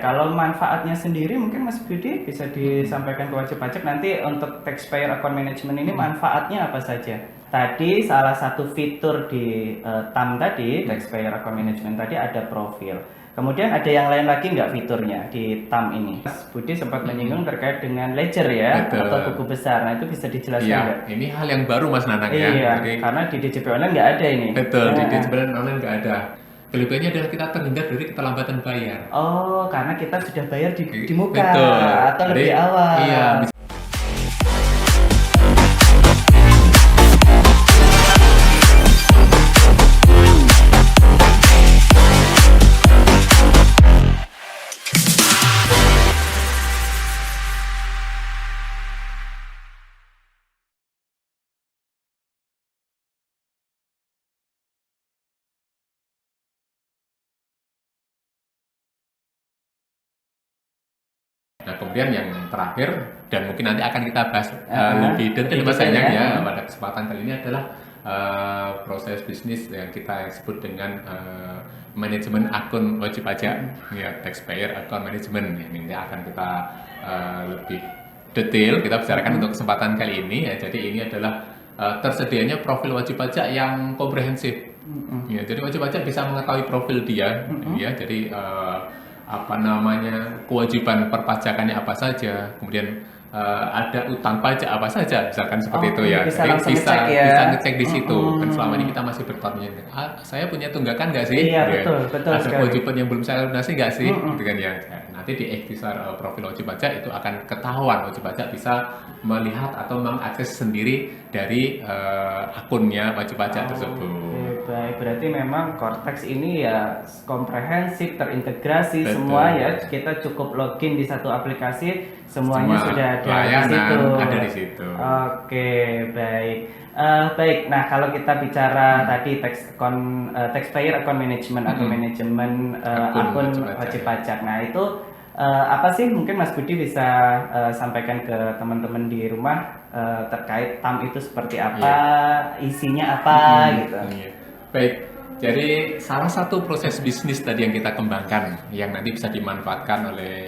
Kalau manfaatnya sendiri mungkin Mas Budi bisa disampaikan ke wajib pajak nanti untuk taxpayer account management ini manfaatnya apa saja? Tadi salah satu fitur di TAM tadi, taxpayer account management tadi ada profil. Kemudian ada yang lain lagi nggak fiturnya di TAM ini? Mas Budi sempat menyinggung terkait dengan ledger ya, Betul. atau buku besar. Nah itu bisa dijelaskan Iya, nggak? ini hal yang baru Mas Nanang ya. Iya, Jadi karena di DJP Online nggak ada ini. betul di Nah, digital online nggak ada. Kelebihannya adalah kita terhindar dari keterlambatan bayar. oh, karena kita sudah bayar di muka Betul. atau Jadi lebih awal. iya. Nah, kemudian yang terakhir dan mungkin nanti akan kita bahas lebih detail Mas detail Danyang ya. ya pada kesempatan kali ini adalah proses bisnis yang kita sebut dengan manajemen akun wajib pajak ya, taxpayer account management. Ini akan kita lebih detail kita bicarakan untuk kesempatan kali ini ya. Jadi ini adalah tersedianya profil wajib pajak yang komprehensif. Ya, jadi wajib pajak bisa mengetahui profil dia ya. Jadi apa namanya kewajiban perpajakannya apa saja, kemudian ada utang pajak apa saja, misalkan seperti itu ya. Bisa Jadi langsung bisa ngecek ya. bisa ngecek di situ. Kan selama ini kita masih bertanya, saya punya tunggakan nggak sih? Iya, Ya. betul Ada sekali. kewajiban yang belum saya lunasi nggak sih? Gitu kan ya. Nanti di ikhtisar profil wajib pajak itu akan ketahuan wajib pajak bisa melihat atau mengakses sendiri dari akunnya wajib pajak tersebut. Oke, baik. Berarti memang Cortex ini ya komprehensif, terintegrasi Betul. semua ya. Kita cukup login di satu aplikasi, semuanya Semua sudah ada di layanan situ. ada di situ. Oke, baik. Baik. Nah, kalau kita bicara tadi taxpayer account management atau manajemen akun wajib pajak. Nah, itu apa sih mungkin Mas Budi bisa sampaikan ke teman-teman di rumah terkait TAM itu seperti apa, isinya apa gitu. Iya. Baik, jadi salah satu proses bisnis tadi yang kita kembangkan yang nanti bisa dimanfaatkan oleh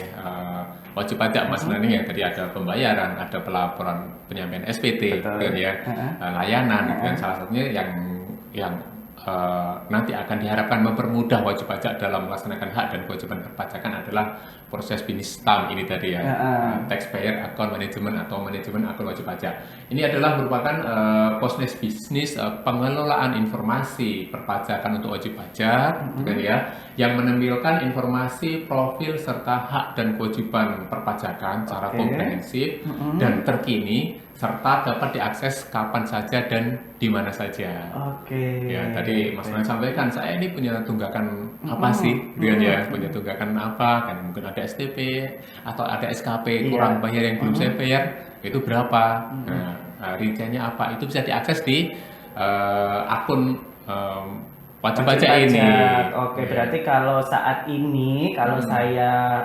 wajib pajak Mas Nani ya, tadi ada pembayaran, ada pelaporan penyampaian SPT, gitu kan ya, layanan, gitu kan salah satunya yang nanti akan diharapkan mempermudah wajib pajak dalam melaksanakan hak dan kewajiban perpajakan adalah proses bisnis TAM ini tadi ya, taxpayer account management atau manajemen akun wajib pajak. Ini adalah merupakan proses bisnis pengelolaan informasi perpajakan untuk wajib pajak, gitu kan ya, yang menampilkan informasi profil serta hak dan kewajiban perpajakan secara komprehensif dan terkini serta dapat diakses kapan saja dan di mana saja. Oke. Ya, tadi Mas Nani sampaikan, saya ini punya tunggakan apa sih, gitu kan ya, punya tunggakan apa, kan mungkin ada STP atau ada SKP kurang bayar yang belum saya bayar, itu berapa, nah, rinciannya apa, itu bisa diakses di akun wajib pajak ini. Oke, berarti kalau saat ini kalau saya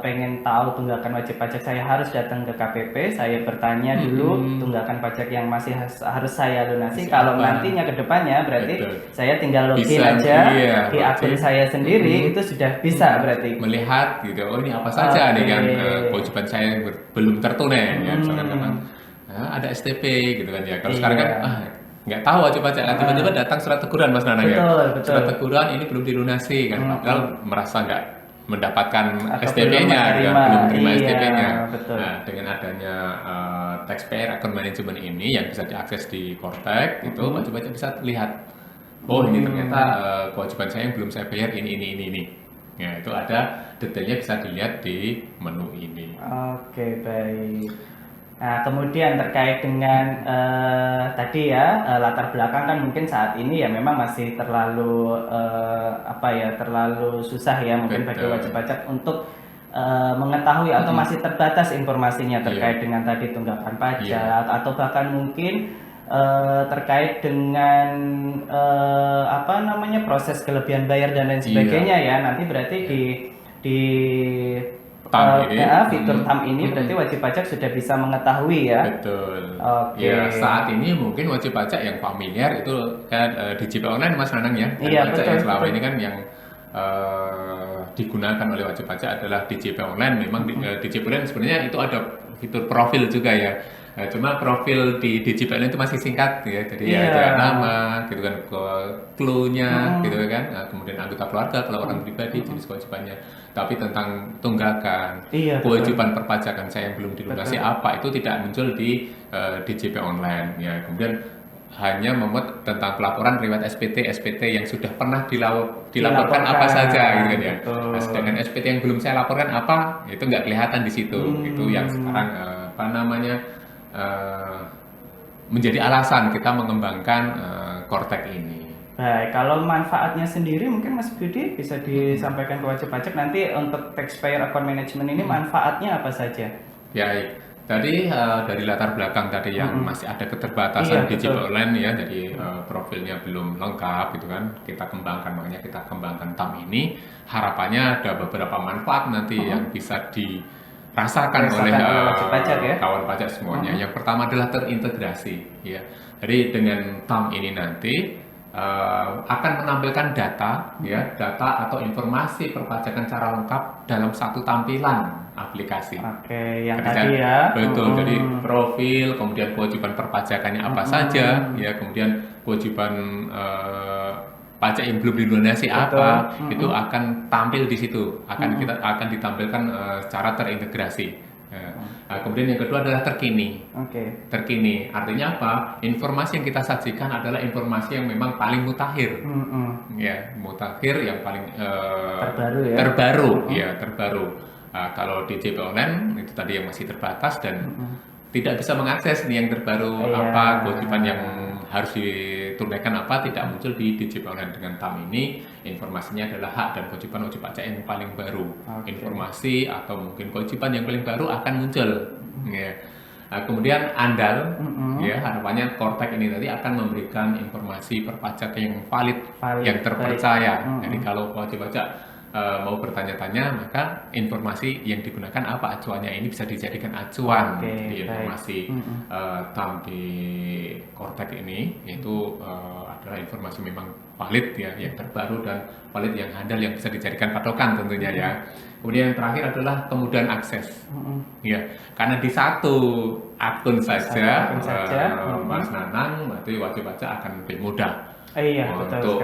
pengen tahu tunggakan wajib pajak, saya harus datang ke KPP, saya bertanya dulu tunggakan pajak yang masih harus saya lunasi. Kalau nantinya ke depannya berarti saya tinggal login Bisa, aja iya, di akun saya sendiri, itu sudah bisa berarti. Melihat gitu, oh ini apa saja nih yang kewajiban saya yang belum tertunai ya, misalkan memang ada STP gitu kan ya. Kalau sekarang kan nggak tahu wajib pajak, tiba-tiba datang surat teguran Mas Nanang ya. Betul. Surat teguran ini belum dilunasi kan, padahal merasa nggak mendapatkan Atau STP-nya, belum terima STP-nya. Betul. Nah, dengan adanya taxpayer account management ini yang bisa diakses di Cortex, itu wajib pajak bisa lihat, oh ini ternyata kewajiban saya yang belum saya bayar ini. Ya, itu ada detailnya bisa dilihat di menu ini. Oke, baik. Nah, kemudian terkait dengan tadi ya latar belakang kan mungkin saat ini ya memang masih terlalu terlalu susah ya mungkin bagi wajib pajak untuk mengetahui atau masih terbatas informasinya terkait dengan tadi tunggakan pajak atau bahkan mungkin terkait dengan proses kelebihan bayar dan lain sebagainya ya. Nanti berarti di fitur TAM ini berarti wajib pajak sudah bisa mengetahui ya. Betul. Oke. Ya, saat ini mungkin wajib pajak yang familiar itu kan DJP Online Mas Nanang ya. Iya, pajak betul, yang selama betul. ini kan yang digunakan oleh wajib pajak adalah DJP online. Memang DJP online sebenarnya itu ada fitur profil juga ya. Cuma profil di DJP online itu masih singkat ya, jadi ya Iya. ada nama, gitu kan, clue-nya, gitu kan. Nah, kemudian anggota keluarga kalau orang pribadi jenis kewajibannya. Tapi tentang tunggakan, Iya, kewajiban perpajakan saya yang belum dilunasi Betul. apa itu tidak muncul di DJP online ya. Kemudian hanya memuat tentang pelaporan riwayat SPT yang sudah pernah dilaporkan apa saja gitu kan ya. Betul. Nah, sedangkan SPT yang belum saya laporkan apa itu nggak kelihatan di situ. Itu yang sekarang apa namanya menjadi alasan kita mengembangkan Kortek ini. Baik, kalau manfaatnya sendiri mungkin Mas Budi bisa disampaikan ke wajib pajak nanti untuk taxpayer account management ini manfaatnya apa saja? Ya, tadi dari latar belakang tadi yang masih ada keterbatasan Iya, DJP betul. online ya, jadi profilnya belum lengkap gitu kan, kita kembangkan, makanya kita kembangkan TAM ini. Harapannya ada beberapa manfaat nanti yang bisa dirasakan oleh wajib pajak ya. kawan pajak semuanya. Yang pertama adalah terintegrasi ya. Jadi dengan TAM ini nanti akan menampilkan data ya, data atau informasi perpajakan secara lengkap dalam satu tampilan aplikasi. Oke, yang Jadi tadi ya. betul, jadi profil, kemudian kewajiban perpajakannya apa saja, ya, kemudian kewajiban pajak yang belum dilunasi apa, itu akan tampil di situ, akan ditampilkan secara terintegrasi. Nah, kemudian yang kedua adalah terkini. Oke. Terkini artinya apa? Informasi yang kita sajikan adalah informasi yang memang paling mutakhir. Ya, mutakhir yang paling Terbaru ya. Terbaru. Nah, kalau di JP online itu tadi yang masih terbatas dan tidak bisa mengakses nih yang terbaru apa, kewajiban yang harus ditunaikan apa, tidak muncul di DJP online. Dengan TAM ini informasinya adalah hak dan kewajiban wajib pajak yang paling baru. Informasi atau mungkin kewajiban yang paling baru akan muncul. Ya. Nah, kemudian andal, ya, harapannya Kortek ini tadi akan memberikan informasi perpajakan yang valid, yang terpercaya. Jadi kalau wajib pajak mau bertanya-tanya, maka informasi yang digunakan apa acuannya ini bisa dijadikan acuan. Jadi informasi TAM di Kortek ini yaitu adalah informasi memang valid ya, yang terbaru dan valid, yang handal, yang bisa dijadikan patokan tentunya ya. Kemudian yang terakhir adalah kemudahan akses. Ya, karena di satu akun saja, Mas Nanang, berarti wajib pajak akan lebih mudah untuk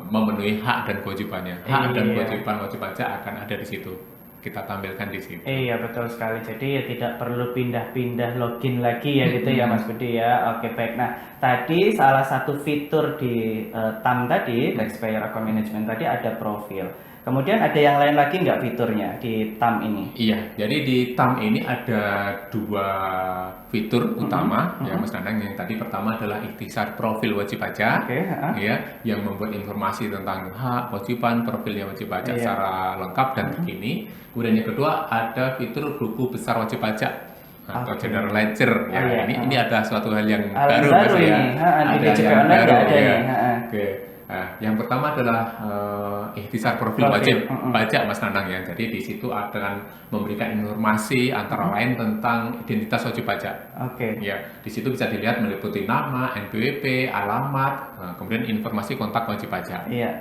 memenuhi hak dan kewajibannya. Hak dan kewajiban wajib pajak akan ada di situ. Kita tampilkan di situ. Iya, betul sekali. Jadi ya tidak perlu pindah-pindah login lagi ya gitu ya Mas Budi ya. Oke, baik. Nah, tadi salah satu fitur di TAM tadi, Taxpayer Account Management tadi ada profil. Kemudian ada yang lain lagi nggak fiturnya di TAM ini? Iya, jadi di TAM ini ada dua fitur utama ya Mas Nanang. Yang tadi pertama adalah ikhtisar profil wajib pajak, ya, yang membuat informasi tentang hak, kewajiban, profilnya wajib pajak secara lengkap dan terkini. Kemudian yang kedua ada fitur buku besar wajib pajak atau general ledger ya. Ini ada suatu hal yang baru Mas ya. Di DJP online nggak ada ya. Oke. Nah, yang pertama adalah ikhtisar profil wajib pajak Mas Nanang ya. Jadi di situ akan memberikan informasi antara lain tentang identitas wajib pajak. Ya, di situ bisa dilihat meliputi nama, NPWP, alamat, kemudian informasi kontak wajib pajak. Ya.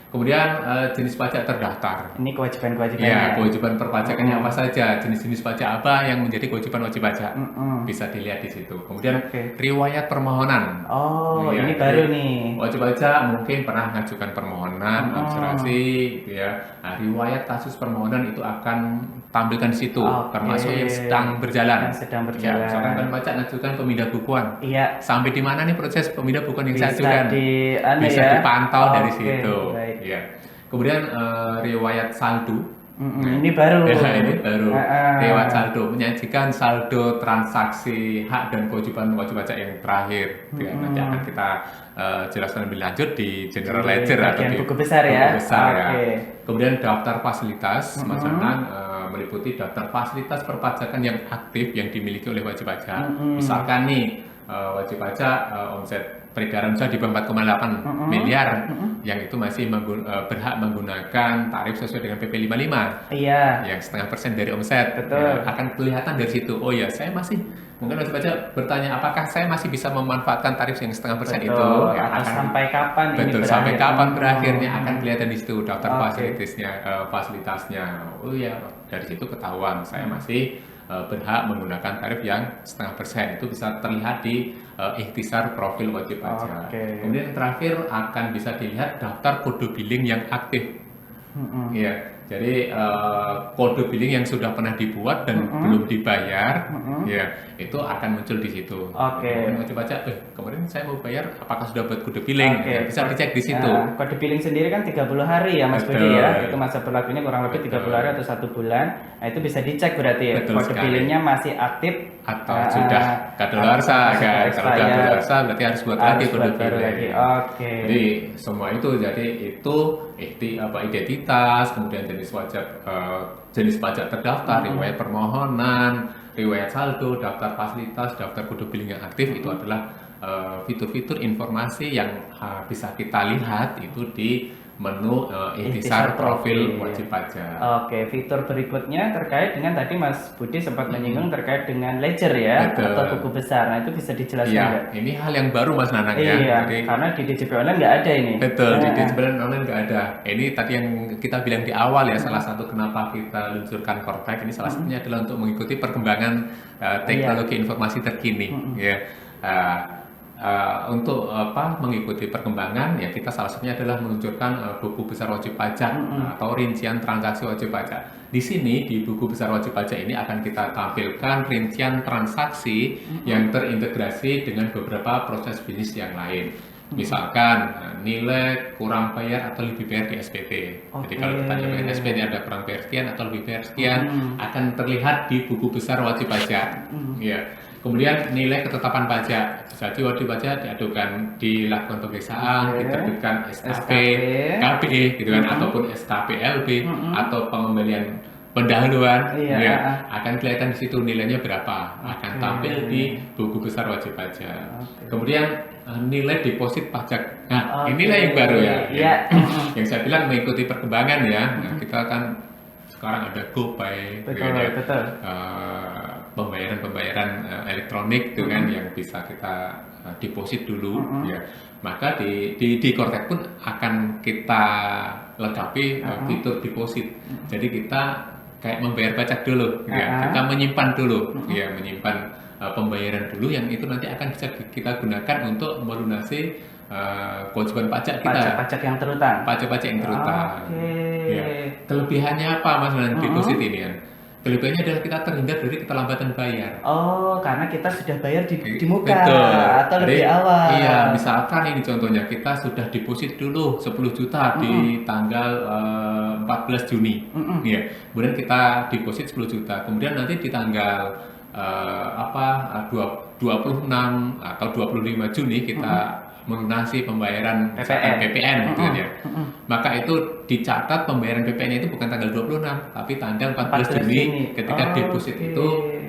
Kemudian jenis pajak terdaftar. Ini kewajiban-kewajibannya. Ya, kewajiban perpajakannya apa saja, jenis-jenis pajak apa yang menjadi kewajiban wajib pajak. Bisa dilihat di situ. Kemudian riwayat permohonan. Ya, ini baru nih. Wajib pajak mungkin pernah mengajukan permohonan administrasi gitu ya. Nah, riwayat kasus permohonan itu akan tampilkan di situ, termasuk yang sedang berjalan. Ya, misalkan kan pajak mengajukan pemindah bukuan. Iya. Sampai di mana nih proses pemindah bukuan yang saya ajukan? Bisa ya? dipantau dari situ. Baik. Ya. Kemudian riwayat saldo. Ini baru. Ya, ini baru. Riwayat saldo menyajikan saldo transaksi hak dan kewajiban wajib pajak yang terakhir. Ya, nanti akan kita jelaskan lebih lanjut di general ledger atau di buku besar ya. Ya. Kemudian daftar fasilitas, Mas Nanang meliputi daftar fasilitas perpajakan yang aktif yang dimiliki oleh wajib pajak. Misalkan nih wajib pajak omset peredaran usaha di 4,8 miliar yang itu masih berhak menggunakan tarif sesuai dengan PP 55. Iya. Yang 0,5% dari omset. Betul. Ya, akan kelihatan dari situ. Oh ya, saya masih Mungkin wajib pajak bertanya, apakah saya masih bisa memanfaatkan tarif yang 0,5% itu? Betul. Ya, Atau sampai kapan ini betul, berakhir? sampai kapan berakhirnya akan kelihatan di situ daftar Oke. fasilitasnya. Oh ya, dari situ ketahuan saya masih berhak menggunakan tarif yang 0,5%. Itu bisa terlihat di ikhtisar profil wajib pajak. Oke. Kemudian yang terakhir akan bisa dilihat daftar kode billing yang aktif. Mm-mm. Iya, jadi kode billing yang sudah pernah dibuat dan Mm-mm. belum dibayar, Mm-mm. ya itu akan muncul di situ. Oke. Kemudian wajib pajak, kemarin saya mau bayar, apakah sudah buat kode billing? Oke. Ya, bisa dicek di situ. Kode billing sendiri kan 30 hari ya Mas Budi Betul. ya. Itu masa berlakunya kurang lebih 30 Betul. hari atau 1 bulan. Nah, itu bisa dicek berarti ya. Betul Kode sekali. billingnya masih aktif Atau sudah kadaluarsa kan? Kalau sudah kadaluarsa berarti harus buat lagi kode baru billing. lagi. Oke. Jadi semua itu, jadi itu identitas, kemudian jenis pajak terdaftar, riwayat permohonan, riwayat saldo, daftar fasilitas, daftar kode billing yang aktif, itu adalah fitur-fitur informasi yang bisa kita lihat itu di menu ikhtisar profil wajib pajak. Oke, fitur berikutnya terkait dengan tadi Mas Budi sempat menyinggung terkait dengan ledger ya. Betul. Atau buku besar. Nah, itu bisa dijelaskan Iya, nggak? ini hal yang baru Mas Nanang ya. Iya, Jadi, karena di DJP Online nggak ada ini. betul, di Nah, DJP Online nggak ada. Ini tadi yang kita bilang di awal ya, salah satu kenapa kita luncurkan Kortek ini salah satunya adalah untuk mengikuti perkembangan teknologi informasi terkini. Ya. Untuk mengikuti perkembangan ya, kita salah satunya adalah meluncurkan buku besar wajib pajak atau rincian transaksi wajib pajak. Di sini di buku besar wajib pajak ini akan kita tampilkan rincian transaksi yang terintegrasi dengan beberapa proses bisnis yang lain. Misalkan nilai kurang bayar atau lebih bayar di SPT. Jadi kalau kita nilai SPT ada kurang bayar sekian atau lebih bayar sekian, akan terlihat di buku besar wajib pajak. Ya. Kemudian nilai ketetapan pajak, jadi wajib pajak diadukan, dilakukan pemeriksaan, diterbitkan SKP, KPE gitu kan, ataupun SKPLB atau pengembalian pendahuluan, ya, akan kelihatan di situ nilainya berapa, akan tampil di buku besar wajib pajak. Kemudian nilai deposit pajak, nah inilah yang baru ya, yang saya bilang mengikuti perkembangan ya. Nah, kita kan sekarang ada GoPay, betul. Pembayaran elektronik itu kan yang bisa kita deposit dulu, ya. Maka di Kortek pun akan kita lengkapi fitur deposit. Jadi kita kayak membayar pajak dulu, ya. Kita menyimpan dulu, ya, menyimpan pembayaran dulu yang itu nanti akan bisa kita gunakan untuk melunasi kewajiban pajak kita. Pajak yang terutang. Pajak-pajak yang terutang. Ya. Kelebihannya apa Mas deposit ini kan? Kelebihannya adalah kita terhindar dari keterlambatan bayar. Oh, karena kita sudah bayar di muka atau Jadi, lebih awal. Iya, misalkan ini contohnya kita sudah deposit dulu 10 juta di tanggal 14 Juni. Ya. Kemudian kita deposit 10 juta. Kemudian nanti di tanggal 26 atau 25 Juni kita melunasi pembayaran PPN gitu kan ya. Maka itu dicatat pembayaran PPN itu bukan tanggal 26 tapi tanggal 14 Juni ketika deposit itu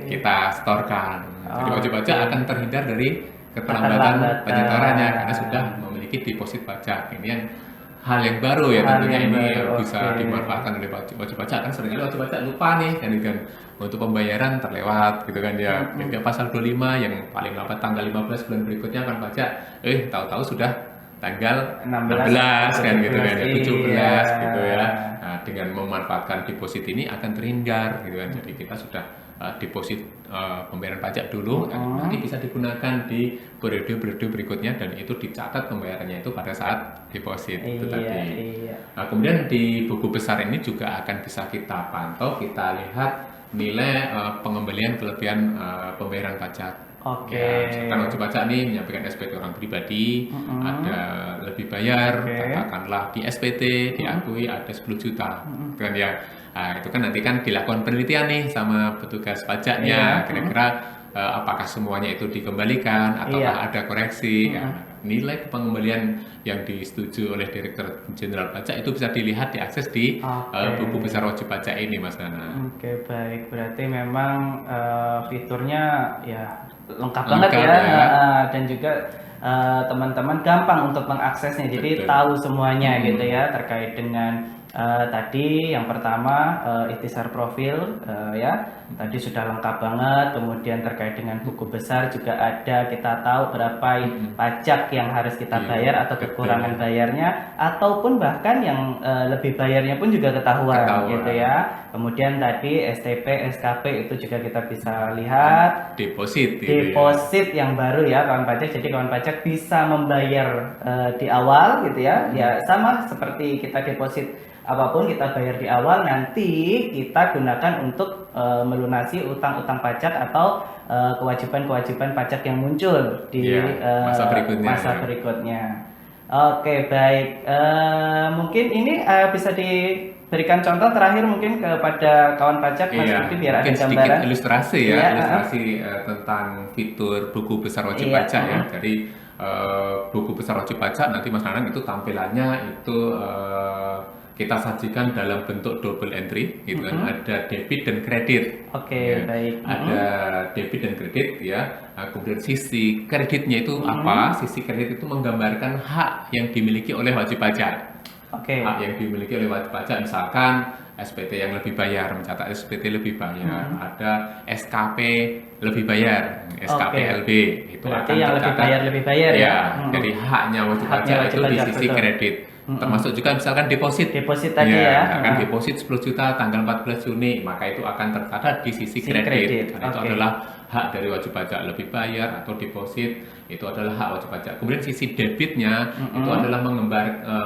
kita setorkan. Jadi wajib pajak akan terhindar dari keterlambatan penyetorannya karena sudah memiliki deposit pajak. Ini yang hal yang baru ya, tentunya ini bisa dimanfaatkan oleh wajib pajak. Kan seringkali wajib pajak lupa nih kan untuk pembayaran terlewat gitu kan ya. Ketika pasal 25 yang paling lambat tanggal 15 bulan berikutnya kan pajak tahu-tahu sudah tanggal 16 kan gitu kan ya, 17 gitu ya. Nah, dengan memanfaatkan deposit ini akan terhindar gitu kan. Jadi kita sudah deposit pembayaran pajak dulu, nanti bisa digunakan di periode-periode berikutnya dan itu dicatat pembayarannya itu pada saat deposit itu tadi. Nah, kemudian di buku besar ini juga akan bisa kita pantau, kita lihat nilai pengembalian kelebihan pembayaran pajak. Ya, misalkan wajib pajak nih menyampaikan SPT orang pribadi, ada lebih bayar, katakanlah di SPT diakui ada 10 juta, kan ya. Nah, itu kan nanti kan dilakukan penelitian nih sama petugas pajaknya, kira-kira apakah semuanya itu dikembalikan ataukah ada koreksi. Nilai pengembalian yang disetujui oleh Direktur Jenderal Pajak itu bisa dilihat, diakses di buku besar wajib pajak ini, Mas Nana. Oke, baik. Berarti memang fiturnya ya lengkap banget ya. Dan juga teman-teman gampang untuk mengaksesnya. Jadi tahu semuanya gitu ya terkait dengan Tadi yang pertama ikhtisar profil ya, tadi sudah lengkap banget. Kemudian terkait dengan buku besar juga ada, kita tahu berapa pajak yang harus kita Iya, bayar atau betul. kekurangan bayarnya, ataupun bahkan yang lebih bayarnya pun juga ketahuan gitu ya. Kemudian tadi STP, SKP itu juga kita bisa lihat. Deposit gitu Deposit yang baru ya kawan pajak, jadi kawan pajak bisa membayar di awal gitu ya. Ya sama seperti kita deposit apapun, kita bayar di awal, nanti kita gunakan untuk melunasi utang-utang pajak atau kewajiban-kewajiban pajak yang muncul di Iya, masa berikutnya. Oke, baik. Mungkin ini bisa diberikan contoh terakhir mungkin kepada kawan pajak, Mas Iya, Budi, biar ada mungkin sedikit gambaran. ilustrasi ya, Iya, ilustrasi tentang fitur buku besar wajib Iya, pajak ya. Jadi buku besar wajib pajak nanti Mas Nanang itu tampilannya itu kita sajikan dalam bentuk double entry gitu kan. Ada debit dan kredit. Oke, Ya. baik. Ada debit dan kredit ya. Nah, kemudian sisi kreditnya itu apa? Sisi kredit itu menggambarkan hak yang dimiliki oleh wajib pajak. Oke. Hak yang dimiliki oleh wajib pajak, misalkan SPT yang lebih bayar, mencatat SPT lebih bayar, ada SKP lebih bayar, SKPLB itu Berarti akan yang lebih tercatat. lebih bayar ya. Jadi haknya wajib Haknya pajak wajib itu di pajak, sisi betul. kredit. Termasuk juga misalkan deposit. Deposit tadi ya. Akan deposit 10 juta tanggal 14 Juni, maka itu akan tercatat di sisi kredit. Karena itu Oke. adalah hak dari wajib pajak, lebih bayar atau deposit itu adalah hak wajib pajak. Kemudian sisi debitnya itu adalah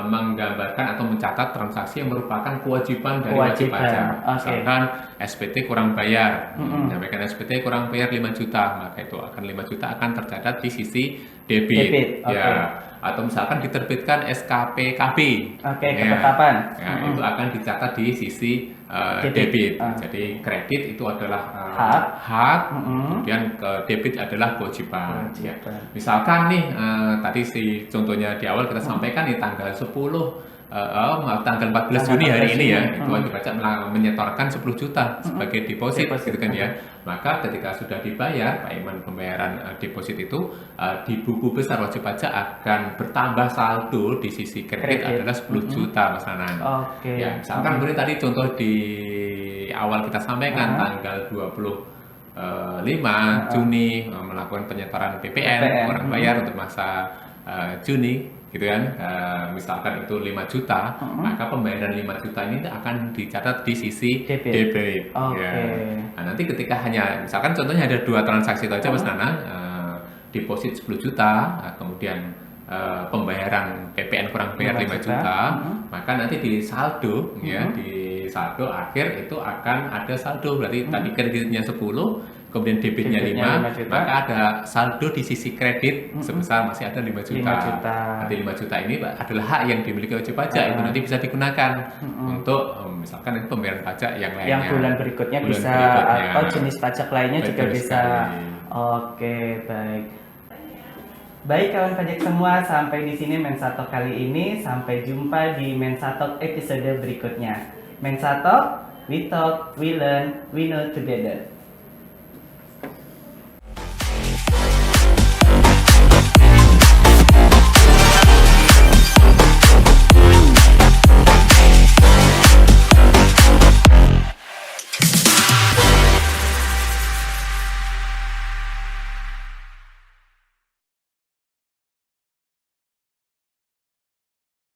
menggambarkan atau mencatat transaksi yang merupakan kewajiban dari wajib pajak. Oke. Misalkan SPT kurang bayar, menyampaikan SPT kurang bayar 5 juta, maka itu akan 5 juta akan tercatat di sisi debit. Debit, Ya. oke. Atau misalkan diterbitkan SKPKB. Oke, Ya. ketetapan. Ya, itu akan dicatat di sisi debit. Jadi kredit itu adalah hak, kemudian debit adalah kewajiban. Ya. Misalkan nih tadi contohnya di awal kita sampaikan nih tanggal 14 Juni hari ini ya, itu wajib pajak menyetorkan 10 juta sebagai deposit gitu kan ya. Maka ketika sudah dibayar, Pak Iman, pembayaran deposit itu di buku besar wajib pajak akan bertambah saldo di sisi kredit adalah 10 juta Mas Nanang. Oke. Ya, misalkan kemudian tadi contoh di awal kita sampaikan tanggal 25 Juni melakukan penyetoran PPN, orang bayar untuk masa Juni gitu kan, misalkan itu 5 juta, maka pembayaran 5 juta ini akan dicatat di sisi debit. Oke. Ya. Nah, nanti ketika misalkan contohnya ada 2 transaksi itu aja Mas Nana, deposit 10 juta, kemudian pembayaran PPN kurang bayar 5 juta, maka nanti di saldo ya, di saldo akhir itu akan ada saldo, berarti tadi kreditnya 10, kemudian debitnya 5 juta, maka ada saldo di sisi kredit sebesar masih ada 5 juta. 5 juta. Nanti 5 juta ini adalah hak yang dimiliki wajib pajak, itu nanti bisa digunakan untuk misalkan itu pembayaran pajak yang lainnya. Yang bulan berikutnya bisa atau jenis pajak lainnya juga bisa. Oke, baik. Baik kawan pajak semua, sampai di sini Mensatalk kali ini. Sampai jumpa di Mensatalk episode berikutnya. Mensatalk, we talk, we learn, we know together.